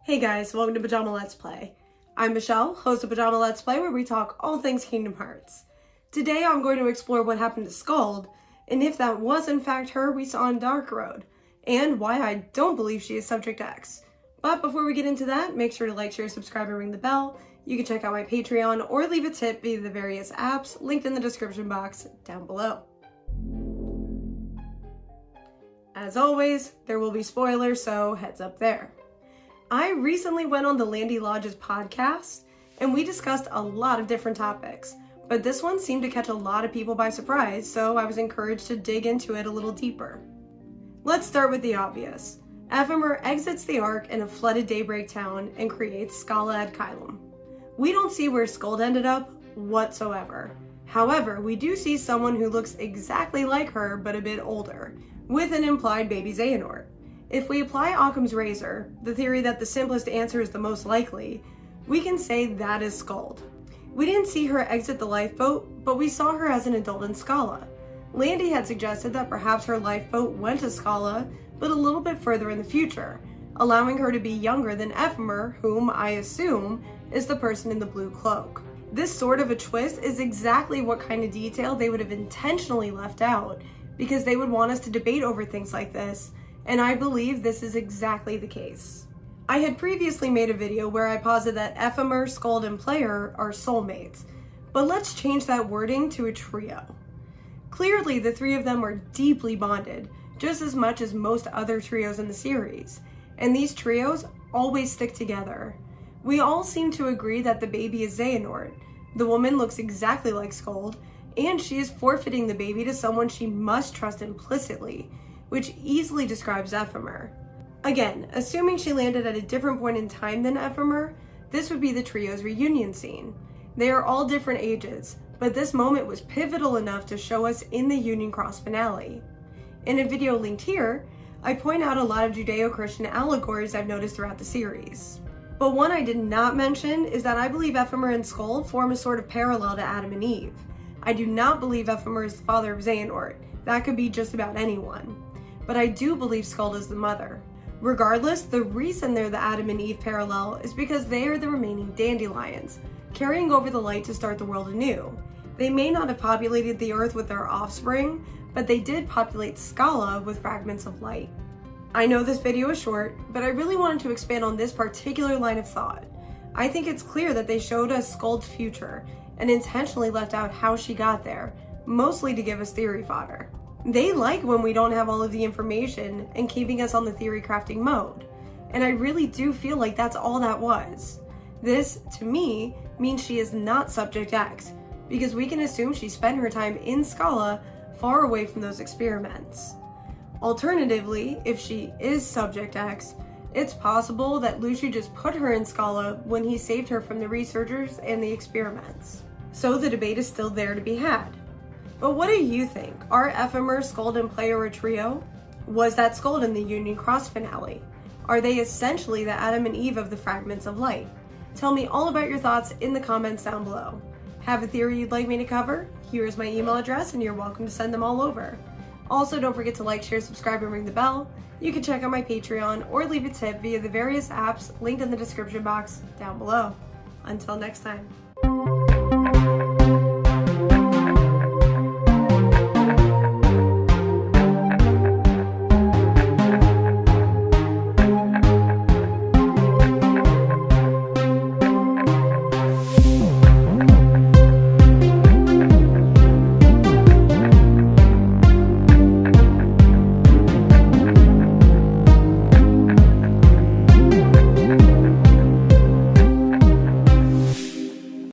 Hey guys, welcome to Pajama Let's Play. I'm Michelle, host of Pajama Let's Play, where we talk all things Kingdom Hearts. Today I'm going to explore what happened to Skuld, and if that was in fact her we saw on Dark Road, and why I don't believe she is Subject X. But before we get into that, make sure to like, share, subscribe, and ring the bell. You can check out my Patreon or leave a tip via the various apps linked in the description box down below. As always, there will be spoilers, so heads up there. I recently went on the Landy Lodge's podcast, and we discussed a lot of different topics, but this one seemed to catch a lot of people by surprise, so I was encouraged to dig into it a little deeper. Let's start with the obvious. Ephemer exits the Ark in a flooded Daybreak town and creates Scala ad Kylum. We don't see where Skuld ended up whatsoever. However, we do see someone who looks exactly like her but a bit older, with an implied baby Xehanort. If we apply Occam's razor, the theory that the simplest answer is the most likely, we can say that is Skuld. We didn't see her exit the lifeboat, but we saw her as an adult in Scala. Landy had suggested that perhaps her lifeboat went to Scala, but a little bit further in the future, allowing her to be younger than Ephemer, whom I assume is the person in the blue cloak. This sort of a twist is exactly what kind of detail they would have intentionally left out, because they would want us to debate over things like this, and I believe this is exactly the case. I had previously made a video where I posited that Ephemer, Skuld, and Player are soulmates, but let's change that wording to a trio. Clearly, the three of them are deeply bonded, just as much as most other trios in the series, and these trios always stick together. We all seem to agree that the baby is Xehanort. The woman looks exactly like Skuld, and she is forfeiting the baby to someone she must trust implicitly, which easily describes Ephemer. Again, assuming she landed at a different point in time than Ephemer, this would be the trio's reunion scene. They are all different ages, but this moment was pivotal enough to show us in the Union Cross finale. In a video linked here, I point out a lot of Judeo-Christian allegories I've noticed throughout the series. But one I did not mention is that I believe Ephemer and Skuld form a sort of parallel to Adam and Eve. I do not believe Ephemer is the father of Xehanort. That could be just about anyone. But I do believe Skuld is the mother. Regardless, the reason they're the Adam and Eve parallel is because they are the remaining dandelions, carrying over the light to start the world anew. They may not have populated the earth with their offspring, but they did populate Scala with fragments of light. I know this video is short, but I really wanted to expand on this particular line of thought. I think it's clear that they showed us Skuld's future and intentionally left out how she got there, mostly to give us theory fodder. They like when we don't have all of the information and keeping us on the theory crafting mode. And I really do feel like that's all that was. This, to me, means she is not Subject X, because we can assume she spent her time in Scala far away from those experiments. Alternatively, if she is Subject X, it's possible that Luciu just put her in Scala when he saved her from the researchers and the experiments. So the debate is still there to be had. But what do you think? Are Ephemer, Skuld, and Player a trio? Was that Skuld in the Union Cross finale? Are they essentially the Adam and Eve of the Fragments of Light? Tell me all about your thoughts in the comments down below. Have a theory you'd like me to cover? Here's my email address and you're welcome to send them all over. Also, don't forget to like, share, subscribe, and ring the bell. You can check out my Patreon or leave a tip via the various apps linked in the description box down below. Until next time.